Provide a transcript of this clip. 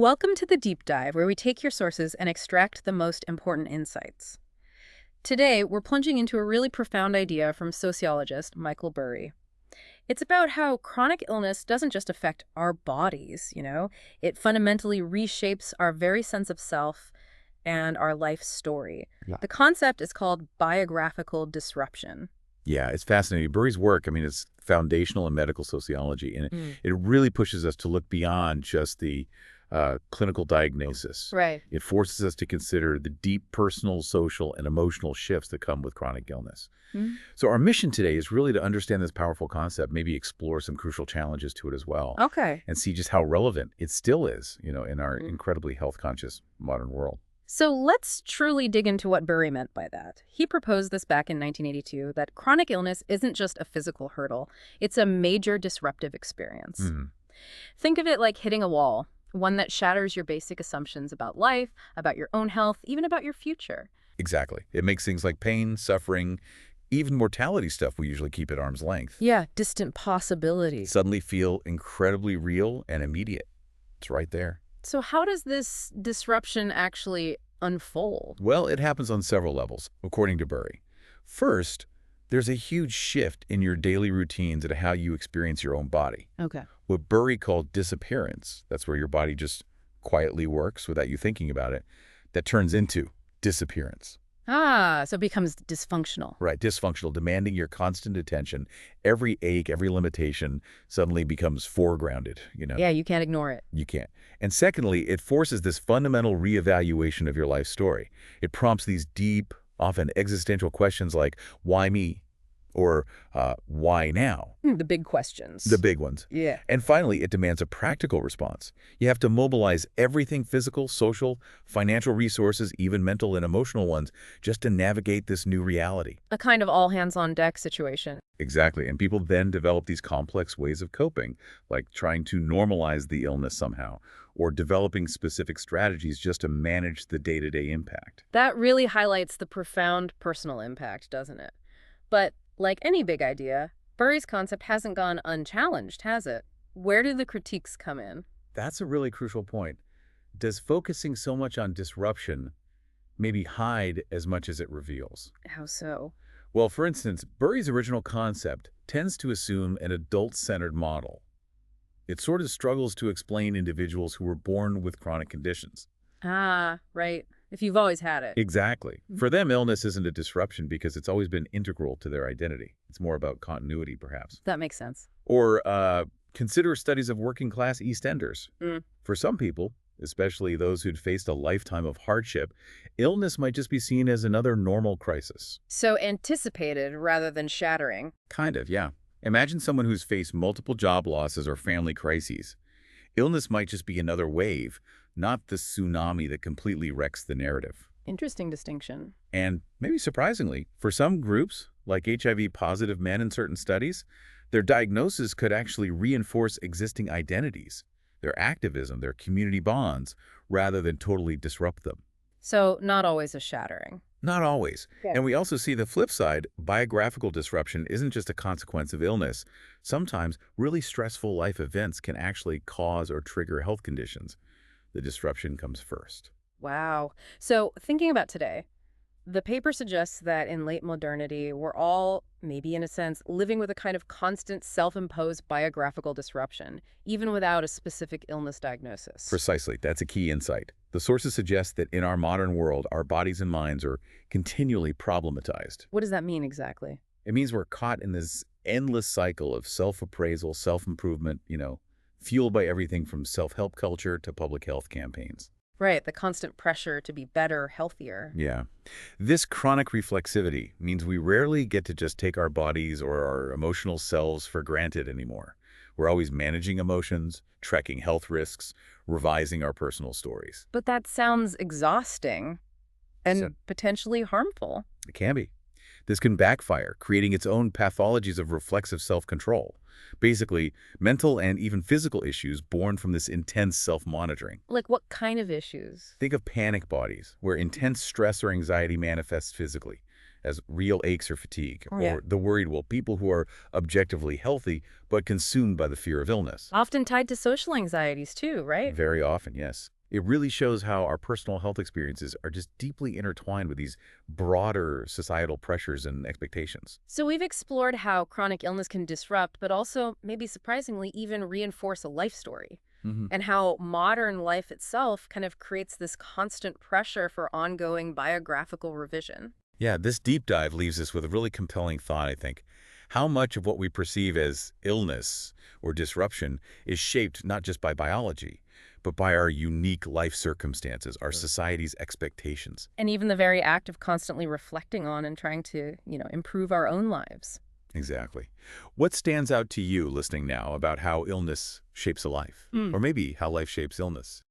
Welcome to the Deep Dive, where we take your sources and extract the most important insights. Today, we're plunging into a really profound idea from sociologist Michael Burry. It's about how chronic illness doesn't just affect our bodies, it fundamentally reshapes our very sense of self and our life story. Yeah. The concept is called biographical disruption. Yeah, it's fascinating. Burry's work, it's foundational in medical sociology, and it really pushes us to look beyond just the clinical diagnosis. Right. It forces us to consider the deep personal, social, and emotional shifts that come with chronic illness. Mm. So our mission today is really to understand this powerful concept, maybe explore some crucial challenges to it as well, Okay. and see just how relevant it still is, in our incredibly health-conscious modern world. So let's truly dig into what Burry meant by that. He proposed this back in 1982, that chronic illness isn't just a physical hurdle, it's a major disruptive experience. Think of it like hitting a wall, one that shatters your basic assumptions about life, about your own health, even about your future. Exactly. It makes things like pain, suffering, even mortality stuff we usually keep at arm's length Yeah, distant possibilities. suddenly feel incredibly real and immediate. It's right there. So how does this disruption actually unfold? Well, it happens on several levels, according to Burry. First, there's a huge shift in your daily routines and how you experience your own body. Okay. What Burry called disappearance, that's where your body just quietly works without you thinking about it, that turns into disappearance. So it becomes dysfunctional. Right, dysfunctional, demanding your constant attention. Every ache, every limitation suddenly becomes foregrounded, Yeah, you can't ignore it. You can't. And secondly, it forces this fundamental reevaluation of your life story. It prompts these deep, often existential questions like, why me? Or why now? The big questions. The big ones. Yeah. And finally, it demands a practical response. You have to mobilize everything physical, social, financial resources, even mental and emotional ones, just to navigate this new reality. A kind of all-hands-on-deck situation. Exactly. And people then develop these complex ways of coping, like trying to normalize the illness somehow, or developing specific strategies just to manage the day-to-day impact. That really highlights the profound personal impact, doesn't it? But like any big idea, Burry's concept hasn't gone unchallenged, has it? Where do the critiques come in? That's a really crucial point. Does focusing so much on disruption maybe hide as much as it reveals? How so? Well, for instance, Burry's original concept tends to assume an adult-centered model. It sort of struggles to explain individuals who were born with chronic conditions. Right. If you've always had it. Exactly. For them, illness isn't a disruption because it's always been integral to their identity. It's more about continuity, perhaps. That makes sense. Or consider studies of working-class EastEnders. For some people, especially those who'd faced a lifetime of hardship, illness might just be seen as another normal crisis. So anticipated rather than shattering. Kind of, yeah. Imagine someone who's faced multiple job losses or family crises. Illness might just be another wave, not the tsunami that completely wrecks the narrative. Interesting distinction. And maybe surprisingly, for some groups, like HIV-positive men in certain studies, their diagnosis could actually reinforce existing identities, their activism, their community bonds, rather than totally disrupt them. So not always a shattering. Not always. Yeah. And we also see the flip side. Biographical disruption isn't just a consequence of illness. Sometimes really stressful life events can actually cause or trigger health conditions. The disruption comes first. Wow. So thinking about today, the paper suggests that in late modernity, we're all, maybe in a sense, living with a kind of constant self-imposed biographical disruption, even without a specific illness diagnosis. Precisely. That's a key insight. The sources suggest that in our modern world, our bodies and minds are continually problematized. What does that mean exactly? It means we're caught in this endless cycle of self-appraisal, self-improvement, fueled by everything from self-help culture to public health campaigns. Right, the constant pressure to be better, healthier. Yeah. This chronic reflexivity means we rarely get to just take our bodies or our emotional selves for granted anymore. We're always managing emotions, tracking health risks, revising our personal stories. But that sounds exhausting and potentially harmful. It can be. This can backfire, creating its own pathologies of reflexive self-control. Basically, mental and even physical issues born from this intense self-monitoring. Like what kind of issues? Think of panic bodies, where intense stress or anxiety manifests physically. as real aches or fatigue, Oh, yeah. or the worried, well, people who are objectively healthy but consumed by the fear of illness. Often tied to social anxieties too, right? Very often, yes. It really shows how our personal health experiences are just deeply intertwined with these broader societal pressures and expectations. So we've explored how chronic illness can disrupt, but also, maybe surprisingly, even reinforce a life story. Hmm. And how modern life itself kind of creates this constant pressure for ongoing biographical revision. Yeah, this deep dive leaves us with a really compelling thought, I think. How much of what we perceive as illness or disruption is shaped not just by biology, but by our unique life circumstances, our Sure. society's expectations. And even the very act of constantly reflecting on and trying to, improve our own lives. Exactly. What stands out to you listening now about how illness shapes a life? Mm. Or maybe how life shapes illness?